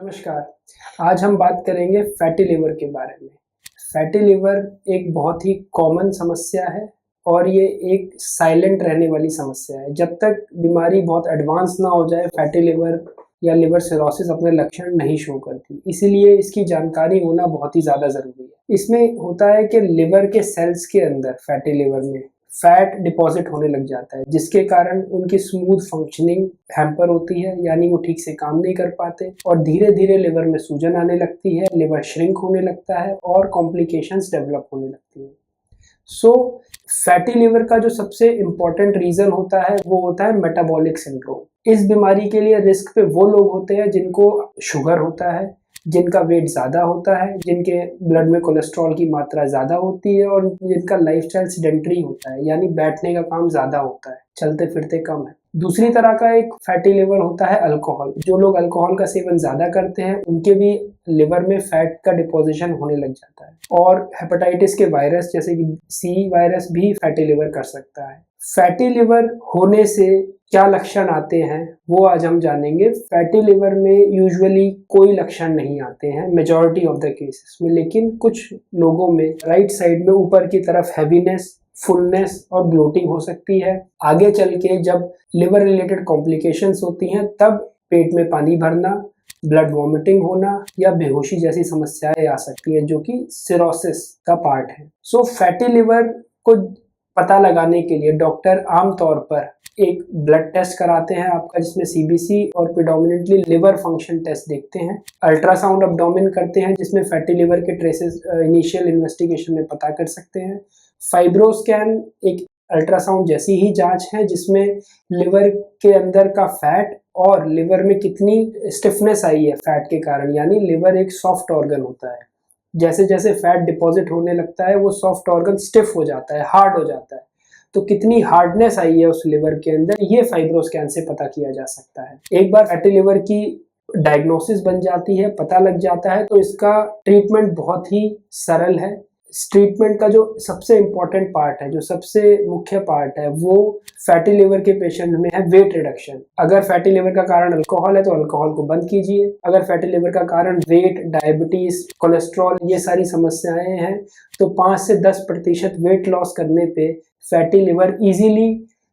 नमस्कार। आज हम बात करेंगे फैटी लिवर के बारे में। फैटी लिवर एक बहुत ही कॉमन समस्या है और ये एक साइलेंट रहने वाली समस्या है। जब तक बीमारी बहुत एडवांस ना हो जाए, फैटी लिवर या लिवर सिरोसिस अपने लक्षण नहीं शो करती। इसीलिए इसकी जानकारी होना बहुत ही ज़्यादा ज़रूरी है। इसमें होता है कि लिवर के सेल्स के अंदर फैटी लिवर में फैट डिपॉजिट होने लग जाता है, जिसके कारण उनकी स्मूथ फंक्शनिंग हैम्पर होती है, यानी वो ठीक से काम नहीं कर पाते और धीरे धीरे लिवर में सूजन आने लगती है, लिवर श्रिंक होने लगता है और कॉम्प्लिकेशंस डेवलप होने लगती हैं। सो फैटी लिवर का जो सबसे इम्पोर्टेंट रीज़न होता है वो होता है मेटाबॉलिक सिंड्रोम। इस बीमारी के लिए रिस्क पे वो लोग होते हैं जिनको शुगर होता है, जिनका वेट ज़्यादा होता है, जिनके ब्लड में कोलेस्ट्रॉल की मात्रा ज़्यादा होती है और जिनका लाइफस्टाइल सेडेंटरी होता है, यानी बैठने का काम ज़्यादा होता है, चलते फिरते कम है। दूसरी तरह का एक फैटी लिवर होता है अल्कोहल। जो लोग अल्कोहल का सेवन ज़्यादा करते हैं उनके भी लिवर में फैट का डिपोजिशन होने लग जाता है। और हेपेटाइटिस के वायरस जैसे कि सी वायरस भी फैटी लिवर कर सकता है। फैटी लिवर होने से क्या लक्षण आते हैं वो आज हम जानेंगे। फैटी लिवर में यूजुअली कोई लक्षण नहीं आते हैं मेजॉरिटी ऑफ द केसेस में, लेकिन कुछ लोगों में राइट साइड में ऊपर की तरफ हैवीनेस, फुलनेस और ब्लोटिंग हो सकती है। आगे चल के जब लिवर रिलेटेड कॉम्प्लिकेशंस होती हैं तब पेट में पानी भरना, ब्लड वॉमिटिंग होना या बेहोशी जैसी समस्याएं आ सकती हैं, जो कि सिरोसिस का पार्ट है। सो फैटी लिवर को पता लगाने के लिए डॉक्टर आमतौर पर एक ब्लड टेस्ट कराते हैं आपका, जिसमें सीबीसी और प्रिडोमिनेंटली लिवर फंक्शन टेस्ट देखते हैं। अल्ट्रासाउंड अब्डोमेन करते हैं जिसमें फैटी लिवर के ट्रेसेस इनिशियल इन्वेस्टिगेशन में पता कर सकते हैं। फाइब्रोस्कैन एक अल्ट्रासाउंड जैसी ही जांच है जिसमें लिवर के अंदर का फैट और लिवर में कितनी स्टिफनेस आई है फैट के कारण, यानी लिवर एक सॉफ्ट ऑर्गन होता है। जैसे जैसे फैट डिपॉजिट होने लगता है वो सॉफ्ट ऑर्गन स्टिफ हो जाता है, हार्ड हो जाता है। तो कितनी हार्डनेस आई है उस लिवर के अंदर, ये फाइब्रोस्कैन से पता किया जा सकता है। एक बार फैटी लिवर की डायग्नोसिस बन जाती है, पता लग जाता है, तो इसका ट्रीटमेंट बहुत ही सरल है। ट्रीटमेंट का जो सबसे इम्पोर्टेंट पार्ट है, जो सबसे मुख्य पार्ट है, वो फैटी लिवर के पेशेंट में है वेट रिडक्शन। अगर फैटी लिवर का कारण अल्कोहल है तो अल्कोहल को बंद कीजिए। अगर फैटी लिवर का कारण वेट, डायबिटीज, कोलेस्ट्रॉल ये सारी समस्याएं हैं तो 5 से 10% वेट लॉस करने पे फैटी लिवर इजीली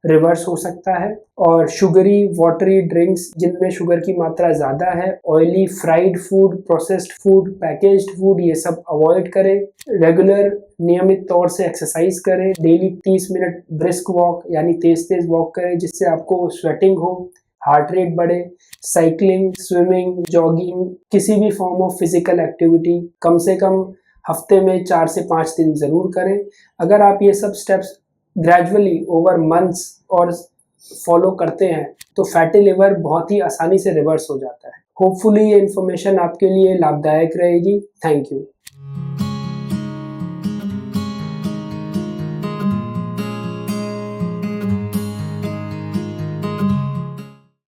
रिवर्स हो सकता है। और शुगरी वाटरी ड्रिंक्स जिनमें शुगर की मात्रा ज़्यादा है, oily fried food, processed food, packaged food, ये सब अवॉइड करें। रेगुलर नियमित तौर से एक्सरसाइज करें। डेली 30 मिनट ब्रिस्क वॉक यानी तेज तेज वॉक करें जिससे आपको स्वेटिंग हो, हार्ट रेट बढ़े। साइकिलिंग, स्विमिंग, जॉगिंग, किसी भी फॉर्म ऑफ फिजिकल एक्टिविटी कम से कम हफ्ते में 4 से 5 दिन ज़रूर करें। अगर आप ये सब स्टेप्स ग्रेजुअली ओवर मंथ्स और फॉलो करते हैं तो फैटी लिवर बहुत ही आसानी से रिवर्स हो जाता है। होपफुली ये इन्फॉर्मेशन आपके लिए लाभदायक रहेगी। Thank you.